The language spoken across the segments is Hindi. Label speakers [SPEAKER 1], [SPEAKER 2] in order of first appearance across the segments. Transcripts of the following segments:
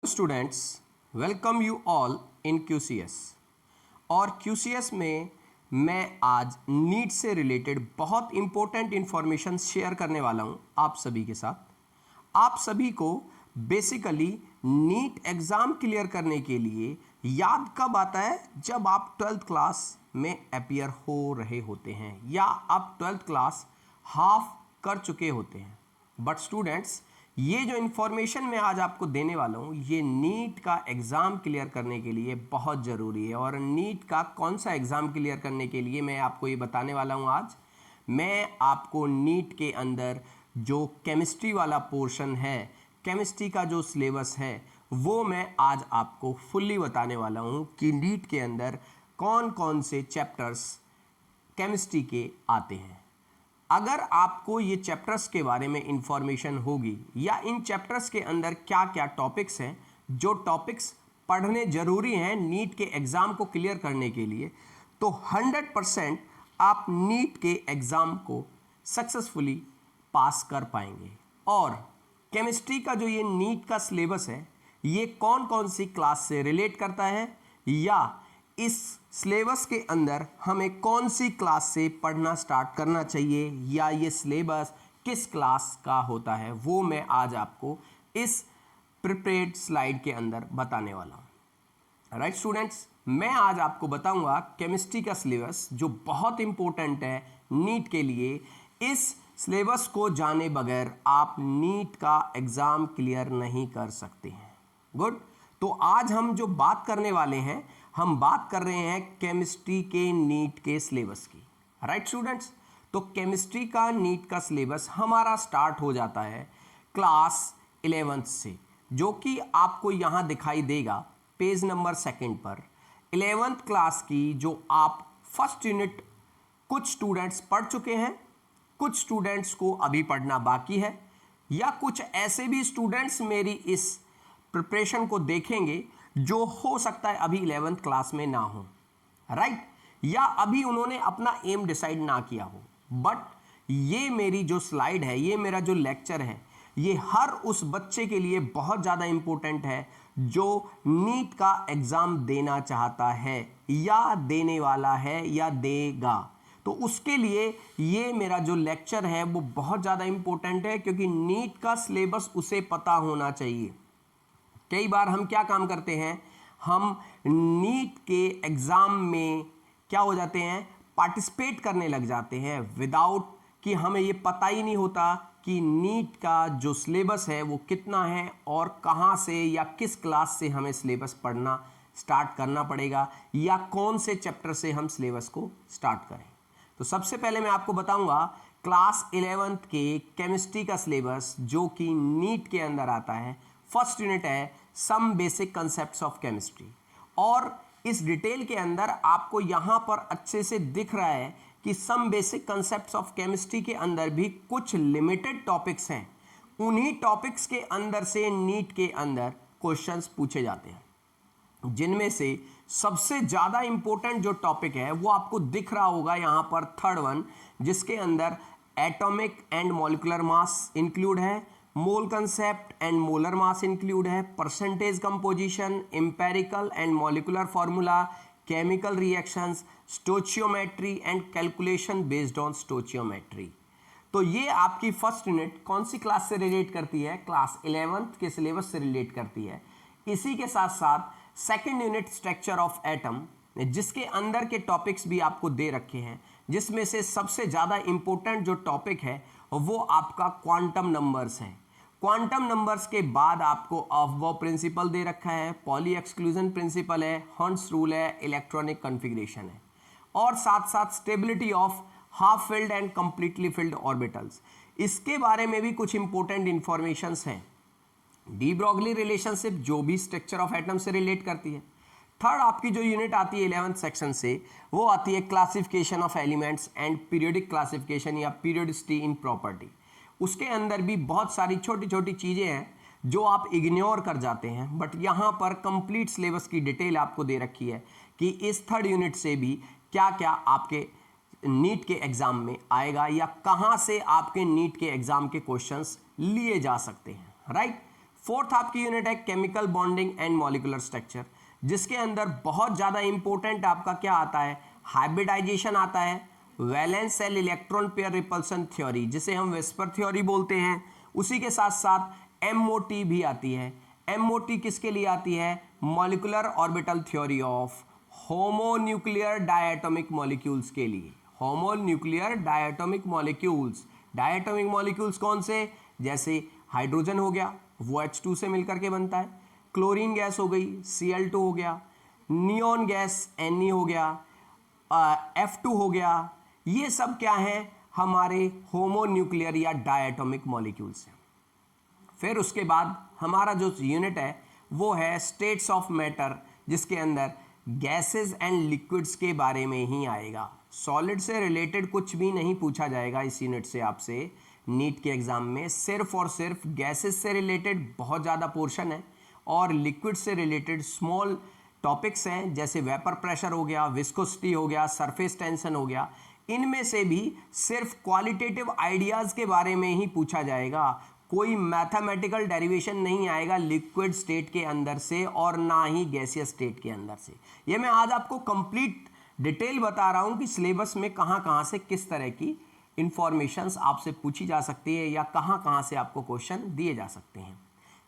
[SPEAKER 1] Students, welcome you all in QCS। और QCS में मैं आज नीट से रिलेटेड बहुत इंपॉर्टेंट इंफॉर्मेशन शेयर करने वाला हूं आप सभी के साथ। आप सभी को बेसिकली नीट एग्ज़ाम क्लियर करने के लिए याद कब आता है? जब आप 12th क्लास में अपीयर हो रहे होते हैं या आप 12th क्लास हाफ कर चुके होते हैं। बट स्टूडेंट्स, ये जो इन्फॉर्मेशन मैं आज आपको देने वाला हूँ ये नीट का एग्ज़ाम क्लियर करने के लिए बहुत ज़रूरी है। और नीट का कौन सा एग्ज़ाम क्लियर करने के लिए मैं आपको ये बताने वाला हूँ आज। मैं आपको नीट के अंदर जो केमिस्ट्री वाला पोर्शन है, केमिस्ट्री का जो सिलेबस है, वो मैं आज आपको फुल्ली बताने वाला हूँ कि नीट के अंदर कौन कौन से चैप्टर्स केमिस्ट्री के आते हैं। अगर आपको ये चैप्टर्स के बारे में इंफॉर्मेशन होगी या इन चैप्टर्स के अंदर क्या क्या टॉपिक्स हैं, जो टॉपिक्स पढ़ने ज़रूरी हैं नीट के एग्ज़ाम को क्लियर करने के लिए, तो 100% आप नीट के एग्ज़ाम को सक्सेसफुली पास कर पाएंगे। और केमिस्ट्री का जो ये नीट का सिलेबस है ये कौन कौन सी क्लास से रिलेट करता है या इस सिलेबस के अंदर हमें कौन सी क्लास से पढ़ना स्टार्ट करना चाहिए या ये सिलेबस किस क्लास का होता है, वो मैं आज आपको इस प्रिपेयर्ड स्लाइड के अंदर बताने वाला हूँ। राइट स्टूडेंट्स, मैं आज आपको बताऊंगा केमिस्ट्री का सिलेबस जो बहुत इंपॉर्टेंट है नीट के लिए। इस सिलेबस को जाने बगैर आप नीट का एग्ज़ाम क्लियर नहीं कर सकते हैं। गुड। तो आज हम जो बात करने वाले हैं, हम बात कर रहे हैं केमिस्ट्री के नीट के सिलेबस की। राइट स्टूडेंट्स, तो केमिस्ट्री का नीट का सिलेबस हमारा स्टार्ट हो जाता है क्लास 11th से, जो कि आपको यहाँ दिखाई देगा पेज नंबर 2 पर। 11th क्लास की जो आप फर्स्ट यूनिट कुछ स्टूडेंट्स पढ़ चुके हैं, कुछ स्टूडेंट्स को अभी पढ़ना बाकी है, या कुछ ऐसे भी स्टूडेंट्स मेरी इस प्रिपरेशन को देखेंगे जो हो सकता है अभी 11th क्लास में ना हो, राइट, या अभी उन्होंने अपना एम डिसाइड ना किया हो। बट ये मेरी जो स्लाइड है, ये मेरा जो लेक्चर है, ये हर उस बच्चे के लिए बहुत ज़्यादा इम्पोर्टेंट है जो नीट का एग्ज़ाम देना चाहता है या देने वाला है या देगा। तो उसके लिए ये मेरा जो लेक्चर है वो बहुत ज़्यादा इम्पोर्टेंट है, क्योंकि नीट का सिलेबस उसे पता होना चाहिए। कई बार हम क्या काम करते हैं, हम नीट के एग्ज़ाम में क्या हो जाते हैं, पार्टिसिपेट करने लग जाते हैं विदाउट कि हमें ये पता ही नहीं होता कि नीट का जो सिलेबस है वो कितना है और कहाँ से या किस क्लास से हमें सिलेबस पढ़ना स्टार्ट करना पड़ेगा या कौन से चैप्टर से हम सिलेबस को स्टार्ट करें। तो सबसे पहले मैं आपको बताऊंगा क्लास 11th के केमिस्ट्री का सिलेबस जो कि नीट के अंदर आता है। फर्स्ट यूनिट है some basic concepts of chemistry, और इस डिटेल के अंदर आपको यहाँ पर अच्छे से दिख रहा है कि some basic concepts of chemistry के अंदर भी कुछ लिमिटेड टॉपिक्स हैं। उन्हीं टॉपिक्स के अंदर से नीट के अंदर क्वेश्चंस पूछे जाते हैं, जिनमें से सबसे ज़्यादा इंपॉर्टेंट जो टॉपिक है वो आपको दिख रहा होगा यहाँ पर, थर्ड वन, जिसके अंदर atomic and molecular mass include है, mole concept and molar mass include है, percentage composition, empirical and molecular formula, chemical reactions, stoichiometry and calculation based on stoichiometry. तो ये आपकी फर्स्ट यूनिट कौन सी क्लास से रिलेट करती है? क्लास 11th के सिलेबस से रिलेट करती है। इसी के साथ साथ second unit structure of atom, जिसके अंदर के टॉपिक्स भी आपको दे रखे हैं, जिसमें से सबसे ज़्यादा इंपॉर्टेंट जो टॉपिक है वो आपका क्वांटम नंबर्स है। क्वांटम नंबर्स के बाद आपको अफबाउ प्रिंसिपल दे रखा है, पॉली एक्सक्लूजन प्रिंसिपल है, हर्ट्ज रूल है, इलेक्ट्रॉनिक कॉन्फ़िगरेशन है, और साथ साथ stability of half filled and completely filled orbitals. इसके बारे में भी कुछ इंपॉर्टेंट इंफॉर्मेशंस हैं। डी ब्रॉगली रिलेशनशिप जो भी स्ट्रक्चर ऑफ एटम से रिलेट करती है। थर्ड आपकी जो यूनिट आती है 11th सेक्शन से, वो आती है classification of elements and periodic classification या पीरियोडिसिटी इन प्रॉपर्टी। उसके अंदर भी बहुत सारी छोटी छोटी चीज़ें हैं जो आप इग्नोर कर जाते हैं, बट यहाँ पर कंप्लीट सिलेबस की डिटेल आपको दे रखी है कि इस थर्ड यूनिट से भी क्या क्या आपके नीट के एग्ज़ाम में आएगा या कहाँ से आपके नीट के एग्ज़ाम के क्वेश्चंस लिए जा सकते हैं। राइट, फोर्थ आपकी यूनिट है chemical bonding and molecular structure, जिसके अंदर बहुत ज़्यादा इंपॉर्टेंट आपका क्या आता है, हाइब्रिडाइजेशन आता है, valence shell electron pair repulsion theory जिसे हम वेस्पर थ्योरी बोलते हैं, उसी के साथ साथ एमओटी भी आती है। एमओटी किसके लिए आती है, molecular orbital theory of homonuclear diatomic molecules के लिए। Homonuclear diatomic molecules, diatomic molecules कौन से, जैसे हाइड्रोजन हो गया, वो H2 से मिलकर के बनता है, क्लोरीन गैस हो गई Cl2 हो गया, नियॉन गैस Ne हो गया, F2 हो गया, ये सब क्या है, हमारे होमोन्यूक्लियर या डायटोमिक मॉलिक्यूल्स हैं। फिर उसके बाद हमारा जो यूनिट है वो है स्टेट्स ऑफ मैटर, जिसके अंदर गैसेस एंड लिक्विड्स के बारे में ही आएगा। सॉलिड से रिलेटेड कुछ भी नहीं पूछा जाएगा इस यूनिट से आपसे नीट के एग्जाम में, सिर्फ और सिर्फ गैसेस से रिलेटेड बहुत ज़्यादा पोर्शन है और लिक्विड से रिलेटेड स्मॉल टॉपिक्स हैं, जैसे वेपर प्रेशर हो गया, विस्कोसिटी हो गया, सरफेस टेंशन हो गया। इनमें से भी सिर्फ क्वालिटेटिव आइडियाज़ के बारे में ही पूछा जाएगा, कोई मैथमेटिकल डेरिवेशन नहीं आएगा लिक्विड स्टेट के अंदर से और ना ही गैसियस स्टेट के अंदर से। ये मैं आज आपको कंप्लीट डिटेल बता रहा हूँ कि सिलेबस में कहाँ कहाँ से किस तरह की इंफॉर्मेशंस आपसे पूछी जा सकती है या कहाँ कहाँ से आपको क्वेश्चन दिए जा सकते हैं।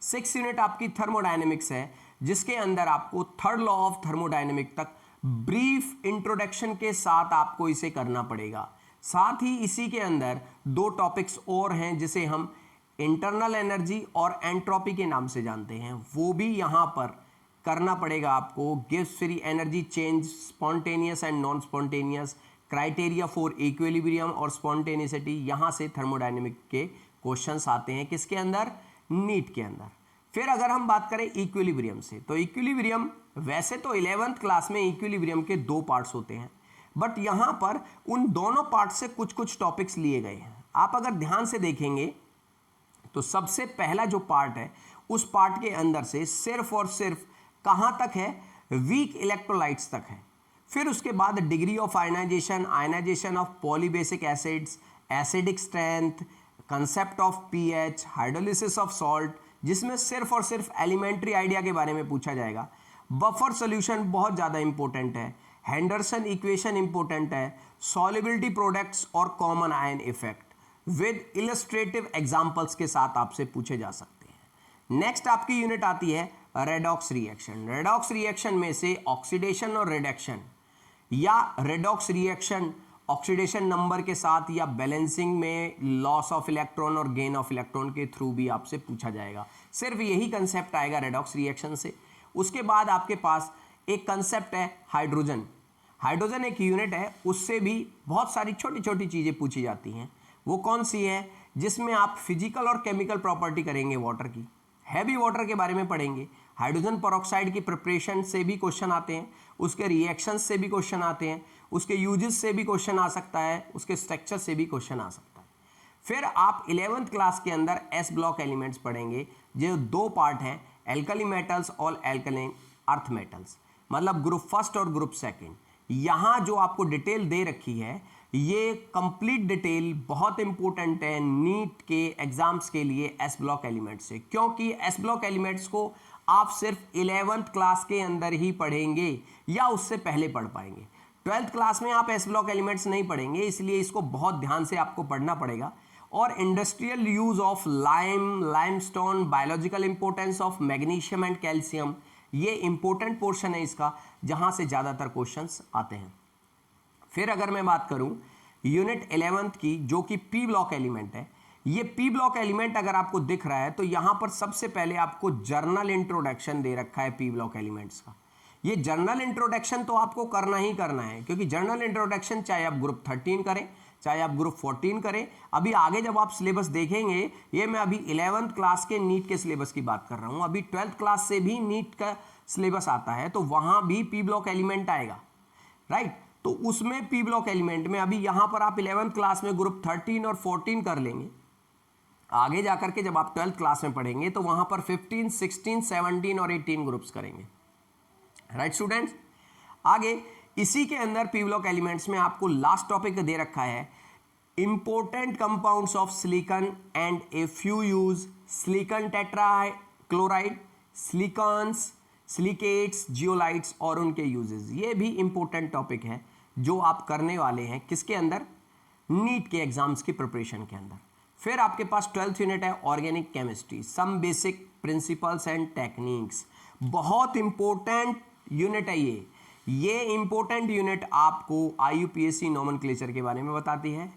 [SPEAKER 1] 6 यूनिट आपकी थर्मोडायनेमिक्स है, जिसके अंदर आपको थर्ड लॉ ऑफ थर्मोडायनेमिक तक ब्रीफ इंट्रोडक्शन के साथ आपको इसे करना पड़ेगा। साथ ही इसी के अंदर 2 टॉपिक्स और हैं जिसे हम इंटरनल एनर्जी और एंट्रोपी के नाम से जानते हैं, वो भी यहाँ पर करना पड़ेगा आपको। Gives free energy change, spontaneous and non spontaneous, criteria for equilibrium और स्पॉन्टेनियसिटी, यहाँ से थर्मोडायनेमिक के क्वेश्चंस आते हैं किसके अंदर, नीट के अंदर। फिर अगर हम बात करें इक्विलिब्रियम से, तो इक्विलिब्रियम वैसे तो 11th क्लास में इक्विलिब्रियम के 2 पार्ट्स होते हैं, बट यहाँ पर उन दोनों पार्ट से कुछ कुछ टॉपिक्स लिए गए हैं। आप अगर ध्यान से देखेंगे तो सबसे पहला जो पार्ट है उस पार्ट के अंदर से सिर्फ और सिर्फ कहाँ तक है, वीक इलेक्ट्रोलाइट्स तक है। फिर उसके बाद degree of ionization, ionization of polybasic acids, acidic strength, concept of pH, hydrolysis of salt, जिसमें सिर्फ और सिर्फ एलिमेंट्री आइडिया के बारे में पूछा जाएगा। बफर सोल्यूशन बहुत ज़्यादा इंपॉर्टेंट है, हेंडरसन इक्वेशन इंपॉर्टेंट है, सॉल्युबिलिटी प्रोडक्ट्स और common ion effect with illustrative examples के साथ आपसे पूछे जा सकते हैं। नेक्स्ट आपकी यूनिट आती है रेडॉक्स रिएक्शन। रेडॉक्स रिएक्शन में से ऑक्सीडेशन और रिडक्शन या रेडॉक्स रिएक्शन ऑक्सीडेशन नंबर के साथ या बैलेंसिंग में लॉस ऑफ इलेक्ट्रॉन और गेन ऑफ इलेक्ट्रॉन के थ्रू भी आपसे पूछा जाएगा। सिर्फ यही कंसेप्ट आएगा रेडॉक्स रिएक्शन से। उसके बाद आपके पास एक कंसेप्ट है हाइड्रोजन। हाइड्रोजन एक यूनिट है, उससे भी बहुत सारी छोटी छोटी चीज़ें पूछी जाती हैं। वो कौन सी है, जिसमें आप फिजिकल और केमिकल प्रॉपर्टी करेंगे वाटर की, हैवी वाटर के बारे में पढ़ेंगे। हाइड्रोजन पेरोक्साइड की प्रिपरेशन से भी क्वेश्चन आते हैं, उसके रिएक्शंस से भी क्वेश्चन आते हैं, उसके यूजेस से भी क्वेश्चन आ सकता है, उसके स्ट्रक्चर से भी क्वेश्चन आ सकता है। फिर आप 11th क्लास के अंदर एस ब्लॉक एलिमेंट्स पढ़ेंगे, जो 2 पार्ट हैं, एल्कली मेटल्स और एल्कलाइन अर्थ मेटल्स, मतलब ग्रुप फर्स्ट और ग्रुप सेकेंड। यहाँ जो आपको डिटेल दे रखी है, ये कंप्लीट डिटेल बहुत इंपॉर्टेंट है नीट के एग्जाम्स के लिए एस ब्लॉक एलिमेंट्स से, क्योंकि एस ब्लॉक एलिमेंट्स को आप सिर्फ 11th क्लास के अंदर ही पढ़ेंगे या उससे पहले पढ़ पाएंगे। 12th क्लास में आप एस ब्लॉक एलिमेंट्स नहीं पढ़ेंगे, इसलिए इसको बहुत ध्यान से आपको पढ़ना पड़ेगा। और industrial use of limestone, biological importance of magnesium and calcium, ये इंपॉर्टेंट पोर्शन है इसका, जहां से ज़्यादातर क्वेश्चंस आते हैं। फिर अगर मैं बात करूं यूनिट 11th की, जो कि पी ब्लॉक एलिमेंट है, ये पी ब्लॉक एलिमेंट अगर आपको दिख रहा है तो यहां पर सबसे पहले आपको जर्नल इंट्रोडक्शन दे रखा है पी ब्लॉक एलिमेंट्स का। ये जर्नल इंट्रोडक्शन तो आपको करना ही करना है, क्योंकि जर्नल इंट्रोडक्शन चाहे आप ग्रुप 13 करें चाहे आप ग्रुप 14 करें, अभी आगे जब आप सिलेबस देखेंगे, ये मैं अभी 11th क्लास के नीट के सिलेबस की बात कर रहा हूं, अभी 12th क्लास से भी नीट का सिलेबस आता है, तो वहां भी पी ब्लॉक एलिमेंट आएगा, राइट। तो उसमें पी ब्लॉक एलिमेंट में अभी यहां पर आप 11th क्लास में ग्रुप 13 और 14 कर लेंगे, आगे जाकर के जब आप 12th क्लास में पढ़ेंगे तो वहां पर 15, 16, 17 और 18 ग्रुप्स करेंगे, राइट स्टूडेंट्स। आगे इसी के अंदर पी ब्लॉक एलिमेंट्स में आपको लास्ट टॉपिक दे रखा है important compounds of silicon and a few use silicon chloride, silicones, silicates, zeolites और उनके यूजेस। ये भी इंपॉर्टेंट टॉपिक है जो आप करने वाले हैं किसके अंदर, नीट के एग्जाम्स की प्रिपरेशन के अंदर। फिर आपके पास 12th यूनिट है organic chemistry, some basic principles and techniques. बहुत इंपॉर्टेंट यूनिट है ये इंपॉर्टेंट यूनिट आपको IUPAC नोमेनक्लेचर के बारे में बताती है।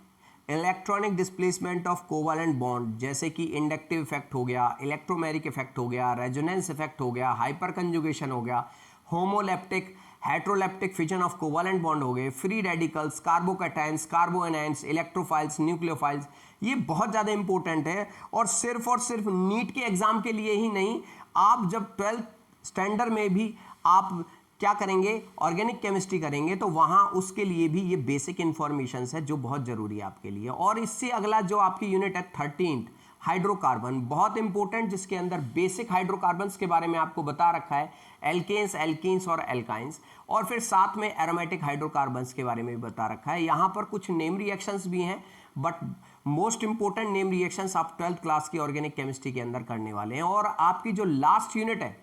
[SPEAKER 1] Electronic displacement of covalent bond, जैसे कि इंडक्टिव इफेक्ट हो गया, इलेक्ट्रोमेरिक इफेक्ट हो गया, रेजोनेंस इफेक्ट हो गया, हाइपर कंजुगेशन हो गया, homolytic heterolytic fission of covalent bond हो गए, free radicals, carbocations, carbanions, electrophiles, nucleophiles. ये बहुत ज़्यादा इंपॉर्टेंट है और सिर्फ नीट के एग्जाम के लिए ही नहीं, आप जब 12th स्टैंडर्ड में भी आप क्या करेंगे, ऑर्गेनिक केमिस्ट्री करेंगे, तो वहाँ उसके लिए भी ये बेसिक इंफॉर्मेशन है जो बहुत ज़रूरी है आपके लिए। और इससे अगला जो आपकी यूनिट है 13th हाइड्रोकार्बन, बहुत इंपॉर्टेंट, जिसके अंदर बेसिक हाइड्रोकार्बन्स के बारे में आपको बता रखा है, एल्केन्स, एल्कीन्स और एल्काइंस। और फिर साथ में एरोमेटिक हाइड्रोकार्बन्स के बारे में भी बता रखा है। यहाँ पर कुछ नेम रिएक्शंस भी हैं, but most important name reactions आप 12th क्लास की ऑर्गेनिक केमिस्ट्री के अंदर करने वाले हैं। और आपकी जो लास्ट यूनिट है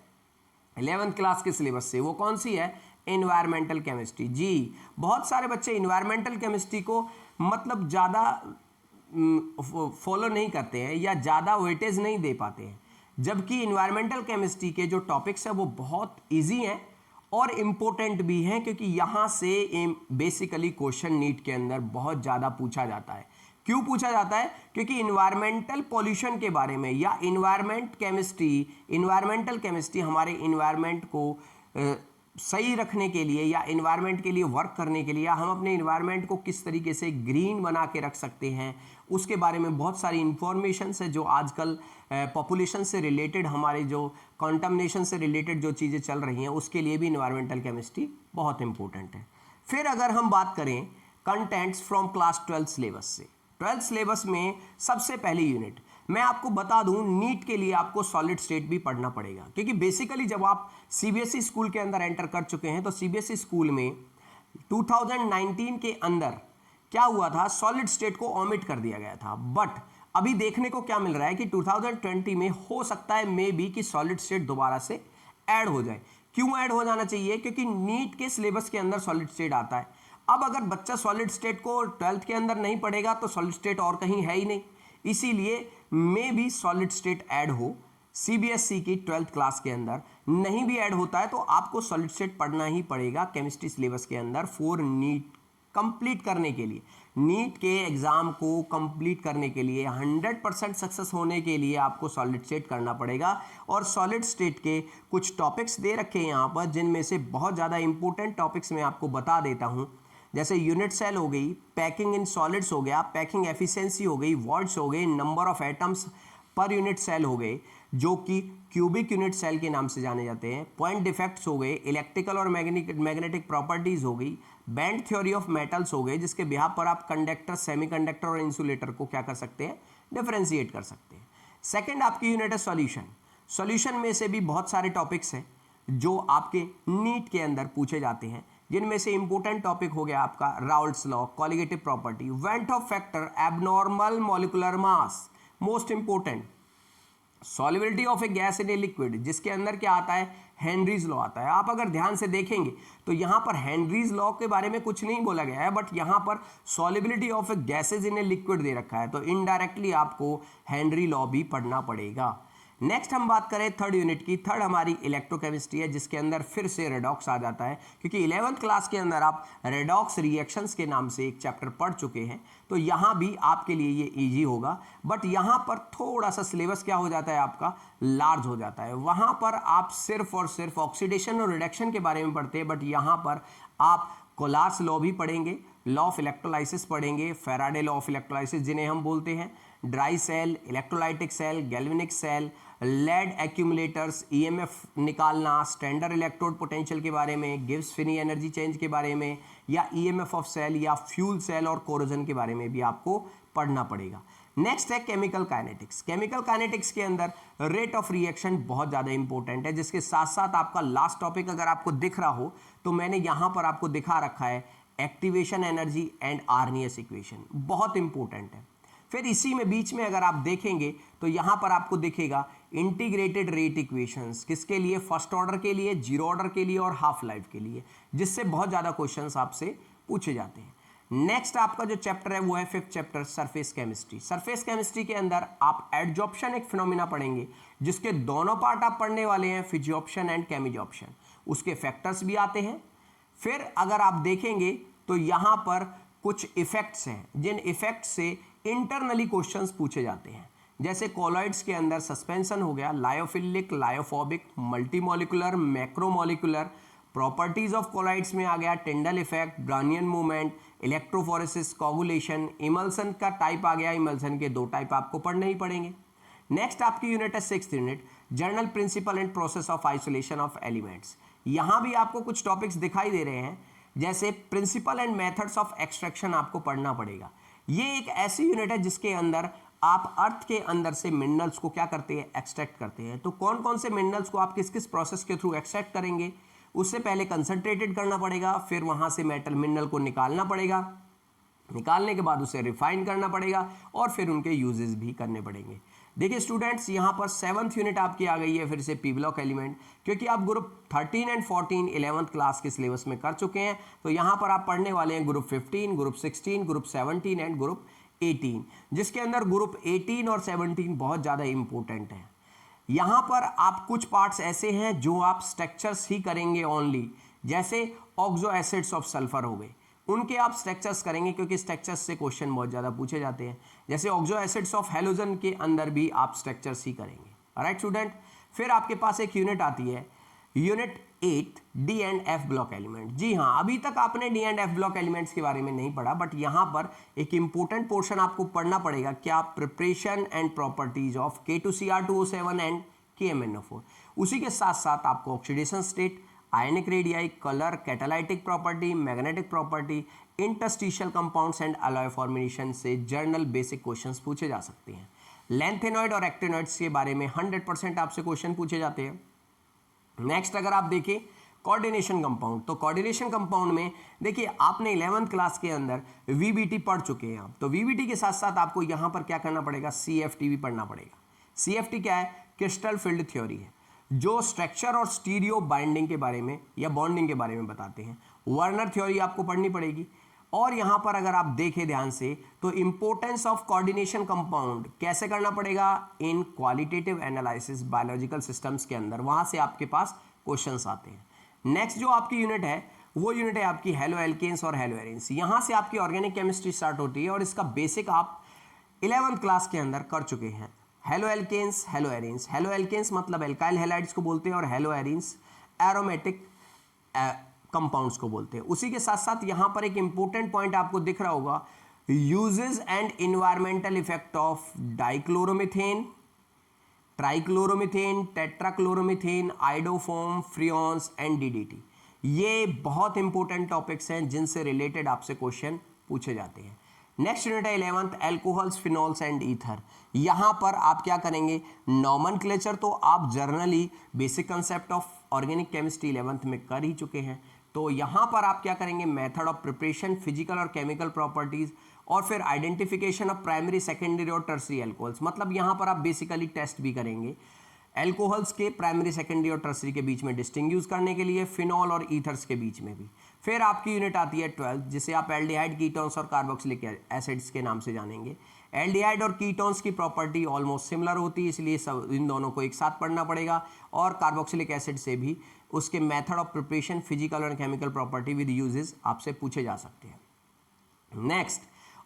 [SPEAKER 1] 11th क्लास के सिलेबस से, वो कौन सी है, इन्वायरमेंटल केमिस्ट्री। जी, बहुत सारे बच्चे इन्वायरमेंटल केमिस्ट्री को मतलब ज़्यादा फॉलो नहीं करते हैं या ज़्यादा वेटेज नहीं दे पाते हैं, जबकि इन्वायरमेंटल केमिस्ट्री के जो टॉपिक्स हैं वो बहुत इजी हैं और इम्पोर्टेंट भी हैं, क्योंकि यहाँ से बेसिकली क्वेश्चन नीट के अंदर बहुत ज़्यादा पूछा जाता है। क्यों पूछा जाता है, क्योंकि इन्वायरमेंटल पॉल्यूशन के बारे में या इन्वायरमेंटल केमिस्ट्री हमारे इन्वायरमेंट को सही रखने के लिए या इन्वायरमेंट के लिए वर्क करने के लिए, या हम अपने इन्वायरमेंट को किस तरीके से ग्रीन बना के रख सकते हैं, उसके बारे में बहुत सारी इंफॉर्मेशन है जो आजकल पॉपुलेशन से रिलेटेड, हमारे जो कॉन्टामिनेशन से रिलेटेड जो चीज़ें चल रही हैं, उसके लिए भी इन्वायरमेंटल केमिस्ट्री बहुत इंपॉर्टेंट है। फिर अगर हम बात करें contents from class 12th syllabus से, 12th सिलेबस में सबसे पहली यूनिट मैं आपको बता दूं, नीट के लिए आपको सॉलिड स्टेट भी पढ़ना पड़ेगा, क्योंकि बेसिकली जब आप CBSE स्कूल के अंदर एंटर कर चुके हैं तो CBSE स्कूल में 2019 के अंदर क्या हुआ था, सॉलिड स्टेट को ओमिट कर दिया गया था। बट अभी देखने को क्या मिल रहा है कि 2020 में हो सकता है मे बी कि सॉलिड स्टेट दोबारा से ऐड हो जाए। क्यों ऐड हो जाना चाहिए, क्योंकि नीट के सिलेबस के अंदर सॉलिड स्टेट आता है। अब अगर बच्चा सॉलिड स्टेट को 12th के अंदर नहीं पढ़ेगा तो सॉलिड स्टेट और कहीं है ही नहीं, इसीलिए मे भी सॉलिड स्टेट ऐड हो CBSE की 12th क्लास के अंदर। नहीं भी ऐड होता है तो आपको सॉलिड स्टेट पढ़ना ही पड़ेगा केमिस्ट्री सिलेबस के अंदर फॉर नीट कंप्लीट करने के लिए। नीट के एग्जाम को कंप्लीट करने के लिए 100% सक्सेस होने के लिए आपको सॉलिड स्टेट करना पड़ेगा। और सॉलिड स्टेट के कुछ टॉपिक्स दे रखे हैं यहाँ पर, जिनमें से बहुत ज़्यादा इंपॉर्टेंट टॉपिक्स मैं आपको बता देता हूँ। जैसे यूनिट सेल हो गई, पैकिंग इन सॉलिड्स हो गया, पैकिंग एफिशिएंसी हो गई, वॉल्ट्स हो गई, number of atoms per unit cell हो गए जो कि क्यूबिक यूनिट सेल के नाम से जाने जाते हैं, पॉइंट डिफेक्ट्स हो गए, इलेक्ट्रिकल और मैग्नेटिक प्रॉपर्टीज हो गई, बैंड थ्योरी ऑफ मेटल्स हो गए, जिसके बिहाफ पर आप कंडक्टर, सेमीकंडक्टर और इंसुलेटर को क्या कर सकते हैं, डिफरेंशिएट कर सकते हैं। सेकेंड आपकी यूनिट है सॉल्यूशन। सॉल्यूशन में से भी बहुत सारे टॉपिक्स हैं जो आपके नीट के अंदर पूछे जाते हैं, जिनमें से इंपॉर्टेंट टॉपिक हो गया आपका Raoult's law, colligative property, went of factor, abnormal molecular mass, most important solubility of A gas in a liquid, जिसके अंदर क्या आता है, हेनरीज लॉ आता है। आप अगर ध्यान से देखेंगे तो यहाँ पर हेनरीज लॉ के बारे में कुछ नहीं बोला गया है, बट यहाँ पर solubility of a gases in a liquid दे रखा है, तो इनडायरेक्टली आपको हेनरी लॉ भी पढ़ना पड़ेगा। नेक्स्ट हम बात करें थर्ड यूनिट की। थर्ड हमारी इलेक्ट्रोकेमिस्ट्री है, जिसके अंदर फिर से रेडॉक्स आ जाता है, क्योंकि 11th क्लास के अंदर आप रेडॉक्स रिएक्शंस के नाम से एक चैप्टर पढ़ चुके हैं, तो यहाँ भी आपके लिए ये इजी होगा। बट यहाँ पर थोड़ा सा सिलेबस क्या हो जाता है आपका, लार्ज हो जाता है। वहाँ पर आप सिर्फ और सिर्फ ऑक्सीडेशन और रिडक्शन के बारे में पढ़ते हैं, बट यहाँ पर आप कोलार्स लॉ भी पढ़ेंगे, लॉ ऑफ इलेक्ट्रोलाइसिस पढ़ेंगे, फैराडे लॉ ऑफ इलेक्ट्रोलाइसिस जिन्हें हम बोलते हैं, dry cell, electrolytic cell, galvanic cell, lead accumulators, EMF निकालना, स्टैंडर्ड इलेक्ट्रोड पोटेंशियल के बारे में, गिब्स फिनी एनर्जी चेंज के बारे में, या ईएमएफ ऑफ सेल या फ्यूल सेल और कोरोजन के बारे में भी आपको पढ़ना पड़ेगा। नेक्स्ट है केमिकल काइनेटिक्स। केमिकल काइनेटिक्स के अंदर रेट ऑफ रिएक्शन बहुत ज़्यादा इंपॉर्टेंट है, जिसके साथ साथ आपका लास्ट टॉपिक अगर आपको दिख रहा हो तो मैंने यहाँ पर आपको दिखा रखा है activation energy and Arrhenius equation, बहुत इंपॉर्टेंट है। फिर इसी में बीच में अगर आप देखेंगे तो यहाँ पर आपको दिखेगा इंटीग्रेटेड रेट इक्वेशंस, किसके लिए, फर्स्ट ऑर्डर के लिए, जीरो ऑर्डर के लिए और हाफ लाइफ के लिए, जिससे बहुत ज़्यादा क्वेश्चंस आपसे पूछे जाते हैं। नेक्स्ट आपका जो चैप्टर है वो है fifth chapter surface chemistry. Surface chemistry के अंदर आप एडजॉर्प्शन एक फिनोमिना पढ़ेंगे, जिसके दोनों पार्ट आप पढ़ने वाले हैं, फिजियोप्शन एंड केमिजॉप्शन। उसके फैक्टर्स भी आते हैं। फिर अगर आप देखेंगे तो यहाँ पर कुछ इफेक्ट्स हैं, जिन इफेक्ट से इंटरनली क्वेश्चंस पूछे जाते हैं, जैसे कोलॉइड्स के अंदर सस्पेंशन हो गया, lyophilic, lyophobic, multimolecular, macromolecular. Properties of colloids में आ गया Tyndall effect, Brownian movement, electrophoresis, coagulation. Emulsion का टाइप आ गया, इमल्सन के 2 टाइप आपको पढ़ने ही पड़ेंगे। नेक्स्ट आपकी यूनिट है 6th unit, general principle and process of isolation of elements. यहाँ भी आपको कुछ टॉपिक्स दिखाई दे रहे हैं, जैसे principle and methods of extraction आपको पढ़ना पड़ेगा। ये एक ऐसी यूनिट है जिसके अंदर आप अर्थ के अंदर से मिनरल्स को क्या करते हैं, एक्सट्रैक्ट करते हैं। तो कौन कौन से मिनरल्स को आप किस किस प्रोसेस के थ्रू एक्सट्रैक्ट करेंगे, उससे पहले कंसंट्रेटेड करना पड़ेगा, फिर वहां से मेटल मिनरल को निकालना पड़ेगा, निकालने के बाद उसे रिफाइन करना पड़ेगा और फिर उनके यूजेस भी करने पड़ेंगे। देखिए स्टूडेंट्स, यहाँ पर 7th यूनिट आपकी आ गई है फिर से पी ब्लॉक एलिमेंट, क्योंकि आप ग्रुप 13 एंड 14 11th क्लास के सिलेबस में कर चुके हैं। तो यहाँ पर आप पढ़ने वाले हैं group 15, group 16, group 17 and group 18, जिसके अंदर ग्रुप 18 और 17 बहुत ज़्यादा इंपॉर्टेंट है। यहाँ पर आप कुछ पार्ट्स ऐसे हैं जो आप स्ट्रक्चर्स ही करेंगे ओनली, जैसे ऑक्सो एसिड्स ऑफ सल्फर हो गए, उनके आप स्ट्रक्चर्स करेंगे, क्योंकि स्ट्रक्चर्स से क्वेश्चन बहुत ज़्यादा पूछे जाते हैं। जैसे ऑक्सो एसिड्स ऑफ हैलोजन के अंदर भी आप स्ट्रक्चर्स ही करेंगे। राइट स्टूडेंट, फिर आपके पास एक यूनिट आती है, unit 8 D and F block element. जी हाँ, अभी तक आपने D and F block elements के बारे में नहीं पढ़ा, बट यहाँ पर एक इंपॉर्टेंट पोर्शन आपको पढ़ना पड़ेगा, क्या, preparation and properties of K2Cr2O7 and KMnO4। उसी के साथ साथ आपको oxidation state, ionic radii, colour, catalytic property, magnetic property, interstitial compounds and alloy formation से जर्नल बेसिक क्वेश्चंस पूछे जा सकते हैं। लेंथेनॉइड और एक्टिनॉइड्स के बारे में 100% आपसे क्वेश्चन पूछे जाते हैं। नेक्स्ट अगर आप देखें कोऑर्डिनेशन कंपाउंड, तो कोऑर्डिनेशन कंपाउंड में देखिए आपने 11th क्लास के अंदर VBT पढ़ चुके हैं आप, तो VBT के साथ साथ आपको यहाँ पर क्या करना पड़ेगा, CFT भी पढ़ना पड़ेगा। CFT क्या है, क्रिस्टल फील्ड थ्योरी है, जो स्ट्रक्चर और स्टीरियो बाइंडिंग के बारे में या बॉन्डिंग के बारे में बताते हैं। वर्नर थ्योरी आपको पढ़नी पड़ेगी। और यहाँ पर अगर आप देखें ध्यान से, तो इंपॉर्टेंस ऑफ कोऑर्डिनेशन कंपाउंड कैसे करना पड़ेगा, इन क्वालिटेटिव एनालिसिस बायोलॉजिकल सिस्टम्स के अंदर, वहाँ से आपके पास क्वेश्चंस आते हैं। नेक्स्ट जो आपकी यूनिट है वो यूनिट है आपकी हेलो एल्केन्स और हेलो एरेन्स। यहाँ से आपकी ऑर्गेनिक केमिस्ट्री स्टार्ट होती है और इसका बेसिक आप 11th क्लास के अंदर कर चुके हैं। Haloalkanes, haloarenes. Haloalkanes मतलब एल्काइल हैलाइड्स को बोलते हैं और हेलो एरेन्स एरोमेटिक कंपाउंड्स को बोलते हैं। उसी के साथ साथ यहाँ पर एक इंपॉर्टेंट पॉइंट आपको दिख रहा होगा, uses and environmental effect of dichloromethane, trichloromethane, tetrachloromethane, iodoform, freons and DDT। ये बहुत इंपॉर्टेंट टॉपिक्स हैं जिनसे रिलेटेड आपसे क्वेश्चन पूछे जाते हैं। नेक्स्ट यूनिट है 11th alcohols, phenols and ether. यहाँ पर आप क्या करेंगे, नॉमेनक्लेचर तो आप generally basic concept of organic chemistry 11th में कर ही चुके हैं। तो यहाँ पर आप क्या करेंगे, मेथड ऑफ प्रिपरेशन, फिजिकल और केमिकल प्रॉपर्टीज, और फिर आइडेंटिफिकेशन ऑफ प्राइमरी, सेकेंडरी और टर्सरी एल्कोहल्स। मतलब यहाँ पर आप बेसिकली टेस्ट भी करेंगे एल्कोहल्स के प्राइमरी, सेकेंडरी और टर्सरी के बीच में डिस्टिंग्विश करने के लिए, फिनॉल और ईथर्स के बीच में भी। फिर आपकी यूनिट आती है 12th, जिसे आप एल्डिहाइड, कीटोन्स और कार्बोक्सिलिक एसिड्स के नाम से जानेंगे। एल्डिहाइड और कीटोन्स की प्रॉपर्टी ऑलमोस्ट सिमिलर होती है, इसलिए सब इन दोनों को एक साथ पढ़ना पड़ेगा। और कार्बोक्सिलिक एसिड से भी उसके मेथड ऑफ प्रिपरेशन, फिजिकल और केमिकल प्रॉपर्टी विद यूजेस आपसे पूछे जा सकते हैं। Next,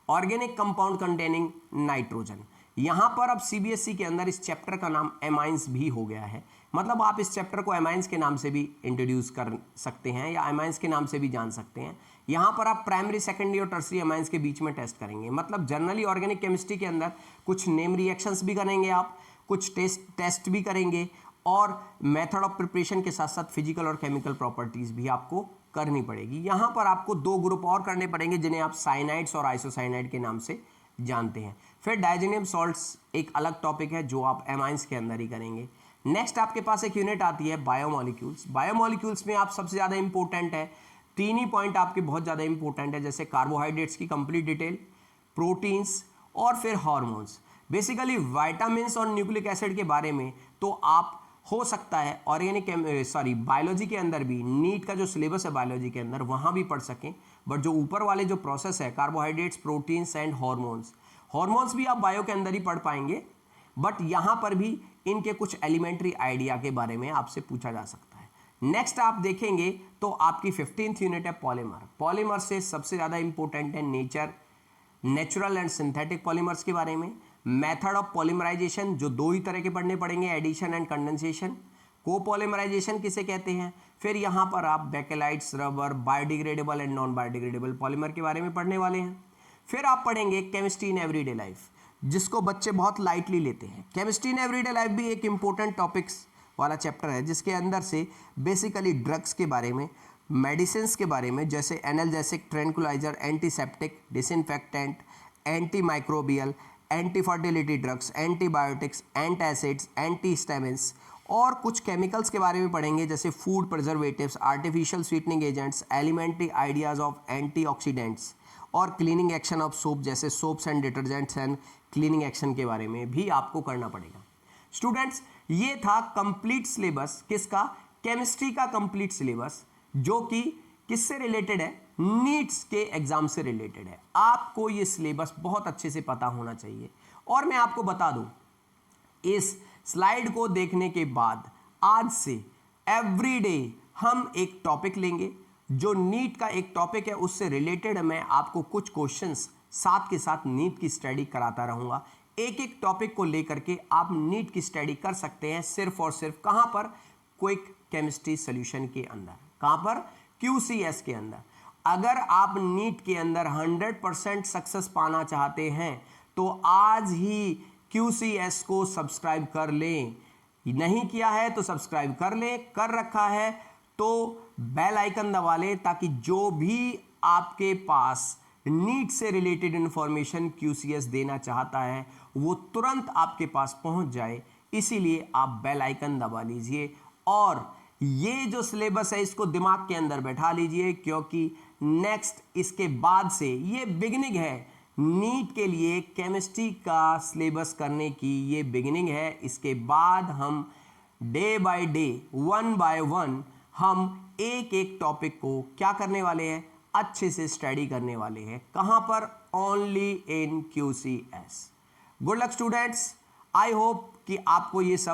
[SPEAKER 1] organic compound containing nitrogen. यहाँ पर अब CBSE के अंदर इस चैप्टर का नाम एमाइंस भी हो गया है। मतलब आप इस चैप्टर को एमाइंस के नाम से भी इंट्रोड्यूस कर सकते हैं या एमाइंस के नाम से भी जान सकते हैं। यहाँ पर आप प्राइमरी, सेकेंडरी और टर्सरी एमाइंस के बीच में टेस्ट करेंगे। मतलब जनरली ऑर्गेनिक केमिस्ट्री के अंदर कुछ नेम रिएक्शंस भी करेंगे आप, कुछ टेस्ट भी करेंगे, और मेथड ऑफ प्रिपरेशन के साथ साथ फिजिकल और केमिकल प्रॉपर्टीज भी आपको करनी पड़ेगी। यहाँ पर आपको 2 ग्रुप और करने पड़ेंगे जिन्हें आप साइनाइड्स और आइसोसाइनाइड के नाम से जानते हैं। फिर डायजेनियम सॉल्ट्स एक अलग टॉपिक है जो आप एमाइंस के अंदर ही करेंगे। नेक्स्ट आपके पास एक यूनिट आती है बायोमोलिक्यूल्स। बायोमोलिक्यूल्स में आप सबसे ज़्यादा इंपॉर्टेंट है, 3 ही पॉइंट आपके बहुत ज़्यादा इंपॉर्टेंट है, जैसे कार्बोहाइड्रेट्स की कंप्लीट डिटेल, प्रोटीन्स और फिर हार्मोन्स। बेसिकली विटामिन्स और न्यूक्लिक एसिड के बारे में तो आप हो सकता है ऑर्गेनिक बायोलॉजी के अंदर भी, नीट का जो सिलेबस है बायोलॉजी के अंदर वहाँ भी पढ़ सकें, बट जो ऊपर वाले जो प्रोसेस है कार्बोहाइड्रेट्स, प्रोटीन्स एंड हॉर्मोन्स भी आप बायो के अंदर ही पढ़ पाएंगे, बट यहाँ पर भी इनके कुछ एलिमेंट्री आइडिया के बारे में आपसे पूछा जा सकता है। नेक्स्ट आप देखेंगे तो आपकी 15th यूनिट है पॉलीमर से सबसे ज़्यादा इंपॉर्टेंट है नेचुरल एंड सिंथेटिक पॉलीमर्स के बारे में, मेथड ऑफ पॉलीमराइजेशन जो दो ही तरह के पढ़ने पड़ेंगे, एडिशन एंड कंडेंसेशन, कोपॉलीमराइजेशन किसे कहते हैं, फिर यहाँ पर आप bakelites, rubber, biodegradable and non biodegradable polymer के बारे में पढ़ने वाले हैं। फिर आप पढ़ेंगे केमिस्ट्री इन एवरीडे लाइफ, जिसको बच्चे बहुत लाइटली लेते हैं। केमिस्ट्री इन एवरीडे लाइफ भी एक इंपॉर्टेंट टॉपिक्स वाला चैप्टर है, जिसके अंदर से बेसिकली ड्रग्स के बारे में, मेडिसिन के बारे में, जैसे analgesic, tranquilliser, antiseptic, disinfectant, antimicrobial, antifertility drugs, antibiotics, antacids, antihistamines और कुछ केमिकल्स के बारे में पढ़ेंगे, जैसे food preservatives, artificial sweetening agents, elementary ideas of antioxidants और क्लीनिंग एक्शन ऑफ सोप, जैसे soaps and detergents and cleaning action के बारे में भी आपको करना पड़ेगा। स्टूडेंट्स, ये था कंप्लीट सिलेबस किसका, केमिस्ट्री का कंप्लीट सिलेबस, जो कि किससे रिलेटेड है, नीट्स के एग्जाम से रिलेटेड है। आपको ये सिलेबस बहुत अच्छे से पता होना चाहिए। और मैं आपको बता दूं, इस स्लाइड को देखने के बाद आज से एवरीडे हम एक टॉपिक लेंगे, जो नीट का एक टॉपिक है उससे रिलेटेड मैं आपको कुछ क्वेश्चंस साथ के साथ नीट की स्टडी कराता रहूंगा। एक एक टॉपिक को लेकर के आप नीट की स्टडी कर सकते हैं, सिर्फ और सिर्फ कहां पर, क्विक केमिस्ट्री सॉल्यूशन के अंदर। कहां पर, QCS के अंदर। अगर आप नीट के अंदर 100% सक्सेस पाना चाहते हैं तो आज ही QCS को सब्सक्राइब कर लें। नहीं किया है तो सब्सक्राइब कर लें, कर रखा है तो बेल आइकन दबा लें, ताकि जो भी आपके पास नीट से रिलेटेड इंफॉर्मेशन QCS देना चाहता है वो तुरंत आपके पास पहुंच जाए। इसीलिए आप बेल आइकन दबा लीजिए और ये जो सिलेबस है इसको दिमाग के अंदर बैठा लीजिए, क्योंकि नेक्स्ट इसके बाद से ये बिगिनिंग है नीट के लिए, केमिस्ट्री का सिलेबस करने की ये बिगिनिंग है। इसके बाद हम day by day, one by one हम एक एक टॉपिक को क्या करने वाले हैं, अच्छे से स्टडी करने वाले हैं। कहां पर, only in QCS। Good luck students, I hope कि आपको ये सब